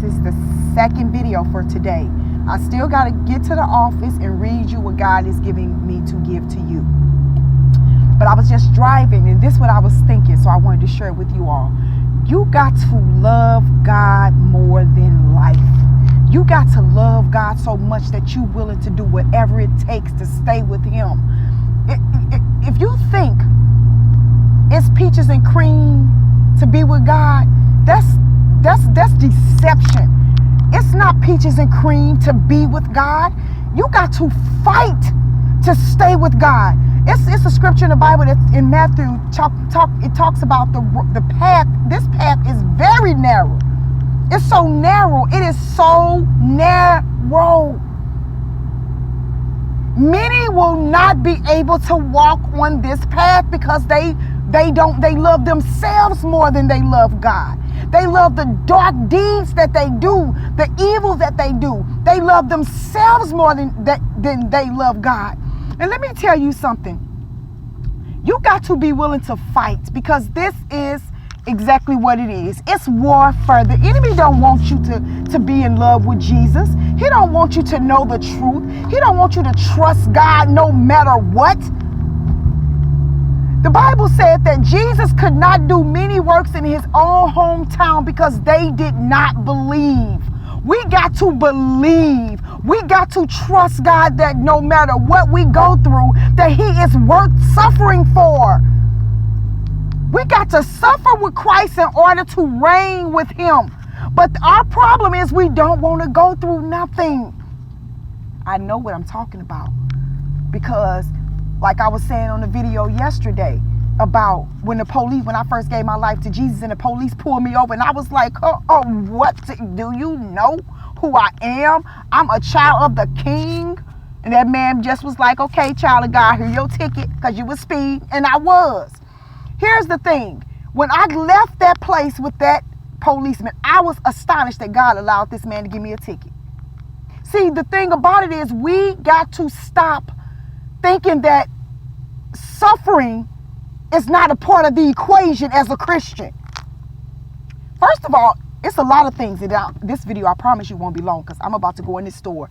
is the second video for today. I still got to get to the office and read you what God is giving me to give to you. But I was just driving, and this is what I was thinking, so I wanted to share it with you all. You got to love God more than life. You got to love God so much that you're willing to do whatever it takes to stay with Him. If you think it's peaches and cream to be with God, that's deception. It's not peaches and cream to be with God. You got to fight to stay with God. It's a scripture in the Bible that in Matthew it talks about the path. This path is very narrow. It's so narrow. It is so narrow. Many will not be able to walk on this path because they love themselves more than they love God. They love the dark deeds that they do, the evil that they do. They love themselves more than they love God. And let me tell you something. You got to be willing to fight, because this is exactly what it is. It's warfare. The enemy don't want you to be in love with Jesus. He don't want you to know the truth. He don't want you to trust God no matter what. The Bible said that Jesus could not do many works in his own hometown because they did not believe. We got to believe. We got to trust God that no matter what we go through, that He is worth suffering for. We got to suffer with Christ in order to reign with Him. But our problem is we don't want to go through nothing. I know what I'm talking about, because like I was saying on the video yesterday about when I first gave my life to Jesus and the police pulled me over, and I was like, do you know who I am? I'm a child of the King. And that man just was like, okay, child of God, here's your ticket because you was speeding. And I was. Here's the thing. When I left that place with that policeman, I was astonished that God allowed this man to give me a ticket. See, the thing about it is we got to stop thinking that suffering is not a part of the equation as a Christian. First of all, it's a lot of things. This video, I promise you, won't be long, because I'm about to go in this store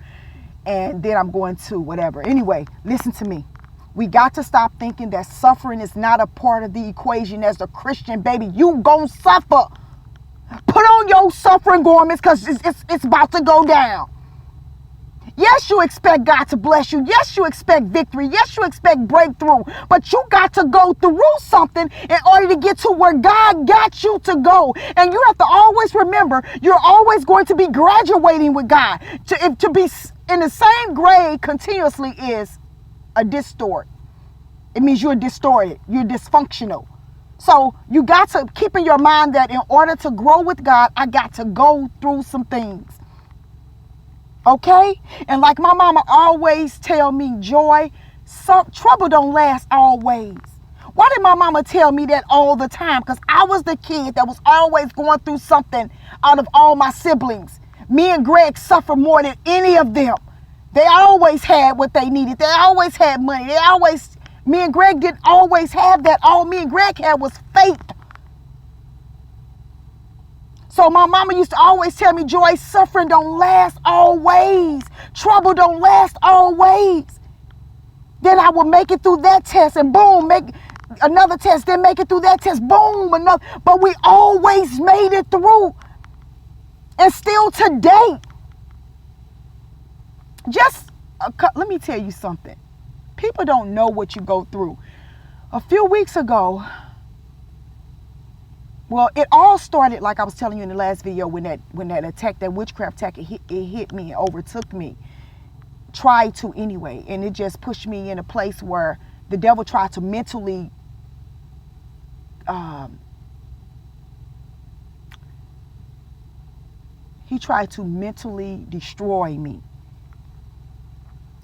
and then I'm going to whatever. Anyway, listen to me. We got to stop thinking that suffering is not a part of the equation as a Christian, baby. You gon' suffer. Put on your suffering garments, because it's about to go down. Yes, you expect God to bless you. Yes, you expect victory. Yes, you expect breakthrough. But you got to go through something in order to get to where God got you to go. And you have to always remember, you're always going to be graduating with God. To be in the same grade continuously is a distort. It means you're distorted. You're dysfunctional. So you got to keep in your mind that in order to grow with God, I got to go through some things. Okay? And like my mama always tell me, Joy, trouble don't last always. Why did my mama tell me that all the time? Because I was the kid that was always going through something out of all my siblings. Me and Greg suffered more than any of them. They always had what they needed. They always had money. Me and Greg didn't always have that. All me and Greg had was faith. So my mama used to always tell me, Joy, suffering don't last always. Trouble don't last always. Then I would make it through that test, and boom, make another test, then make it through that test, boom, another. But we always made it through. And still today, let me tell you something. People don't know what you go through. A few weeks ago, well, it all started, like I was telling you in the last video, when that attack, that witchcraft attack, it hit me and overtook me. Tried to anyway. And it just pushed me in a place where the devil tried to mentally destroy me.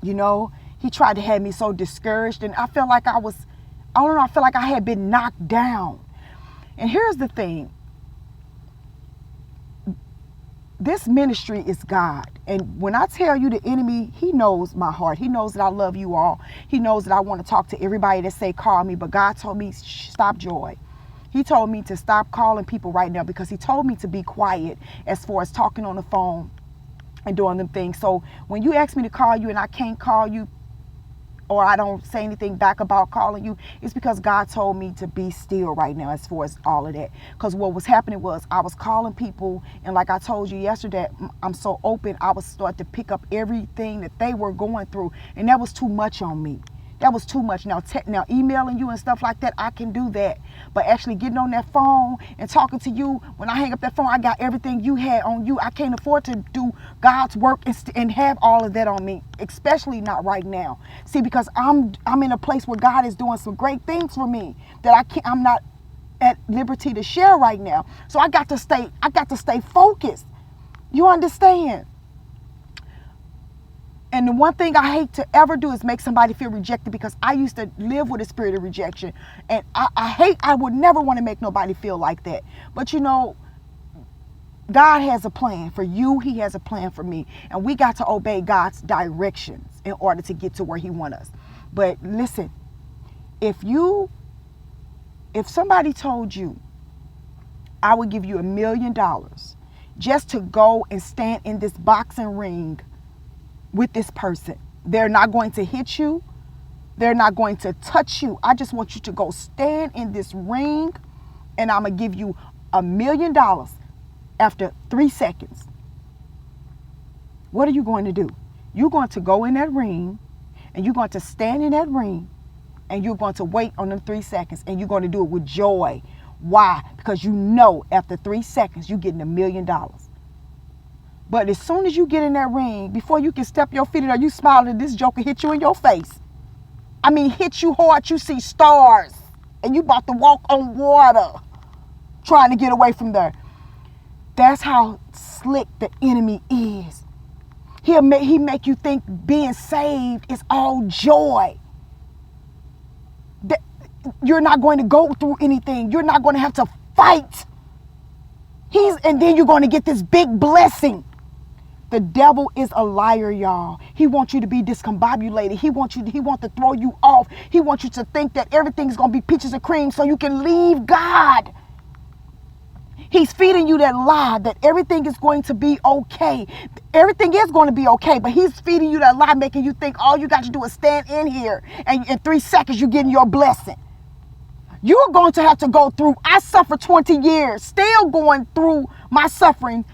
You know, he tried to have me so discouraged, and I felt like I felt like I had been knocked down. And here's the thing. This ministry is God. And when I tell you the enemy, he knows my heart. He knows that I love you all. He knows that I want to talk to everybody that say, call me. But God told me, stop, Joy. He told me to stop calling people right now because he told me to be quiet as far as talking on the phone and doing them things. So when you ask me to call you and I can't call you, or I don't say anything back about calling you, it's because God told me to be still right now as far as all of that. Because what was happening was I was calling people, and like I told you yesterday, I'm so open, I was starting to pick up everything that they were going through, and that was too much on me. That was too much. Now emailing you and stuff like that, I can do that. But actually getting on that phone and talking to you, when I hang up that phone, I got everything you had on you. I can't afford to do God's work and have all of that on me, especially not right now. See, because I'm in a place where God is doing some great things for me that I'm not at liberty to share right now. So I got to stay focused. You understand? And the one thing I hate to ever do is make somebody feel rejected, because I used to live with a spirit of rejection. And I would never want to make nobody feel like that. But you know, God has a plan for you. He has a plan for me. And we got to obey God's directions in order to get to where he wants us. But listen, if somebody told you, I would give you $1 million just to go and stand in this boxing ring with this person. They're not going to hit you. They're not going to touch you. I just want you to go stand in this ring, and I'm going to give you $1 million after 3 seconds. What are you going to do? You're going to go in that ring, and you're going to stand in that ring, and you're going to wait on them 3 seconds, and you're going to do it with joy. Why? Because you know after 3 seconds, you're getting $1 million. But as soon as you get in that ring, before you can step your feet in there, you smiling, this joker hit you in your face. I mean, hit you hard, you see stars, and you about to walk on water trying to get away from there. That's how slick the enemy is. He make you think being saved is all joy. That you're not going to go through anything. You're not going to have to fight. And then you're going to get this big blessing. The devil is a liar, y'all. He wants you to be discombobulated. He wants to throw you off. He wants you to think that everything's going to be peaches and cream so you can leave God. He's feeding you that lie that everything is going to be okay. Everything is going to be okay, but he's feeding you that lie, making you think all you got to do is stand in here, and in 3 seconds you're getting your blessing. You're going to have to go through. I suffered 20 years, still going through my sufferings,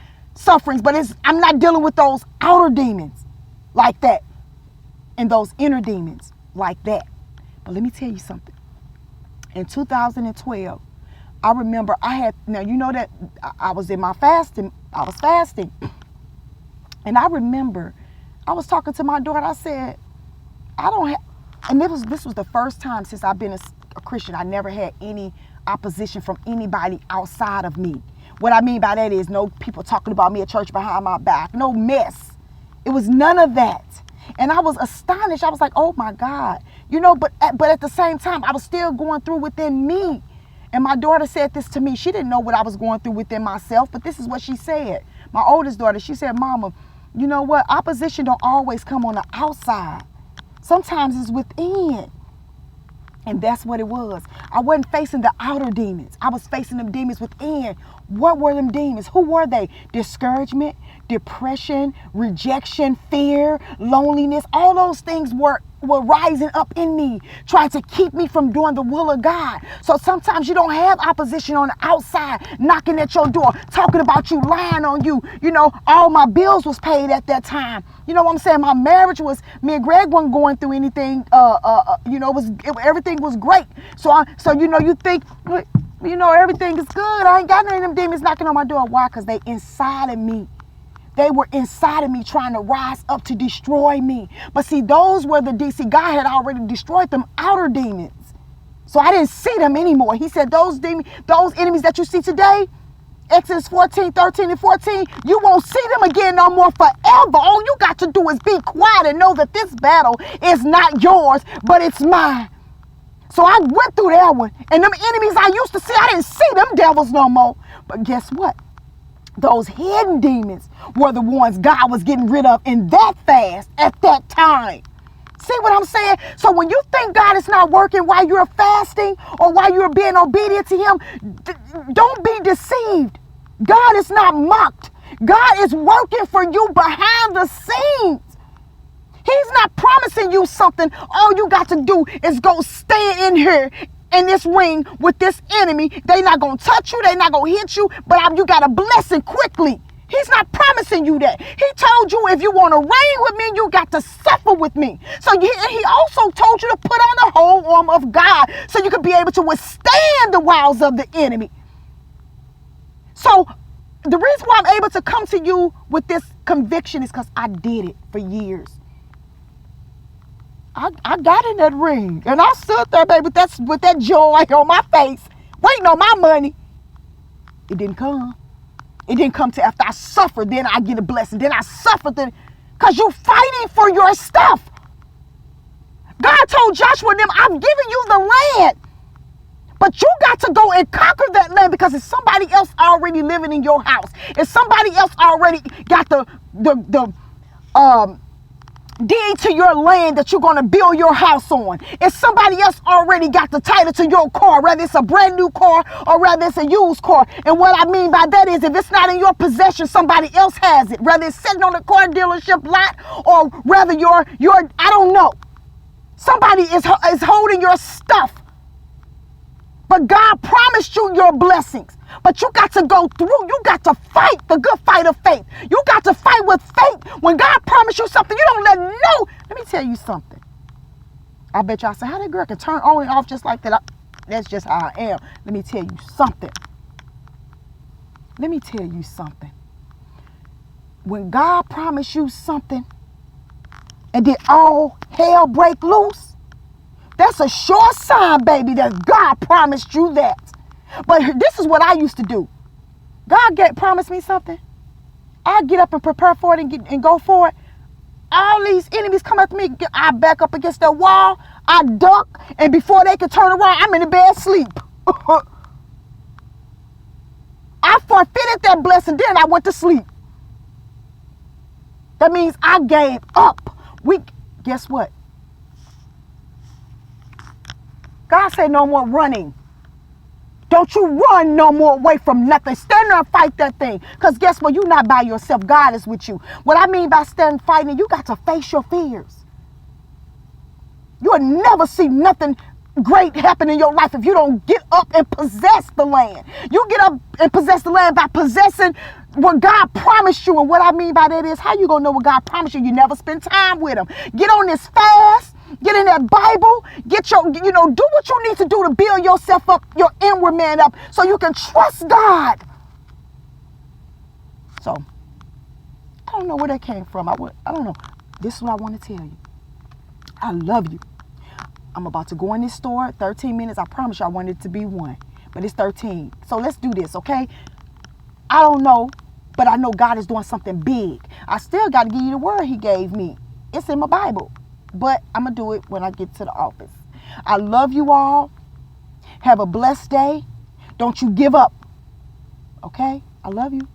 but I'm not dealing with those outer demons like that and those inner demons like that. But let me tell you something. In 2012, I remember now you know that I was in my fasting. I was fasting. And I remember I was talking to my daughter. I said, and this was the first time since I've been a Christian, I never had any opposition from anybody outside of me. What I mean by that is no people talking about me at church behind my back, no mess. It was none of that. And I was astonished. I was like, oh my God, you know, but at the same time, I was still going through within me. And my daughter said this to me. She didn't know what I was going through within myself, but this is what she said. My oldest daughter, she said, Mama, you know what? Opposition don't always come on the outside. Sometimes it's within. And that's what it was. I wasn't facing the outer demons. I was facing them demons within. What were them demons? Who were they? Discouragement, depression, rejection, fear, loneliness. All those things were rising up in me, trying to keep me from doing the will of God. So sometimes you don't have opposition on the outside knocking at your door, talking about you, lying on you. You know, all my bills was paid at that time. You know what I'm saying? My marriage was, me and Greg wasn't going through anything. You know, everything was great. So you know, you think, you know, everything is good. I ain't got none of them demons knocking on my door. Why? Because they inside of me. They were inside of me trying to rise up to destroy me. But see, those were the DC. God had already destroyed them outer demons. So I didn't see them anymore. He said those demons, those enemies that you see today, Exodus 14, 13, and 14, you won't see them again no more forever. All you got to do is be quiet and know that this battle is not yours, but it's mine. So I went through that one. And them enemies I used to see, I didn't see them devils no more. But guess what? Those hidden demons were the ones God was getting rid of in that fast at that time. See what I'm saying? So when you think God is not working while you're fasting or while you're being obedient to him, don't be deceived. God is not mocked. God is working for you behind the scenes. He's not promising you something. All you got to do is go stay in here in this ring with this enemy. They're not going to touch you. They're not going to hit you. But you got a blessing quickly. He's not promising you that. He told you if you want to reign with me, you got to suffer with me. So he also told you to put on the whole armor of God so you can be able to withstand the wiles of the enemy. So the reason why I'm able to come to you with this conviction is because I did it for years. I got in that ring and I stood there, baby, with that joy on my face, waiting on my money. It didn't come. It didn't come till after I suffered. Then I get a blessing. Then I suffered. Because you're fighting for your stuff. God told Joshua and them, I've given you the land. But you got to go and conquer that land because it's somebody else already living in your house. It's somebody else already got the deed to your land that you're going to build your house on. If somebody else already got the title to your car, whether it's a brand new car or whether it's a used car. And what I mean by that is if it's not in your possession, somebody else has it. Whether it's sitting on the car dealership lot or whether you're I don't know. Somebody is holding your stuff. But God promised you your blessings. But you got to go through. You got to fight the good fight of faith. You got to fight with faith. When God promised you something, you don't let no. Let me tell you something. I bet y'all say, how that girl can turn on and off just like that? That's just how I am. Let me tell you something. Let me tell you something. When God promised you something and then all hell break loose, that's a sure sign, baby, that God promised you that. But this is what I used to do. God promised me something. I get up and prepare for it and go for it. All these enemies come after me. I back up against that wall. I duck. And before they can turn around, I'm in the bed asleep. I forfeited that blessing. Then I went to sleep. That means I gave up. Guess what? God said no more running. Don't you run no more away from nothing. Stand there and fight that thing. Because guess what? You're not by yourself. God is with you. What I mean by standing fighting, you got to face your fears. You'll never see nothing great happen in your life if you don't get up and possess the land. You get up and possess the land by possessing what God promised you. And what I mean by that is, how you going to know what God promised you? You never spend time with him. Get on this fast. Get in that Bible, do what you need to do to build yourself up, your inward man up, so you can trust God. So, I don't know where that came from. I don't know. This is what I want to tell you. I love you. I'm about to go in this store, 13 minutes. I promise you I want it to be 1, but it's 13. So let's do this, okay? I don't know, but I know God is doing something big. I still got to give you the word he gave me. It's in my Bible. But I'm going to do it when I get to the office. I love you all. Have a blessed day. Don't you give up. Okay? I love you.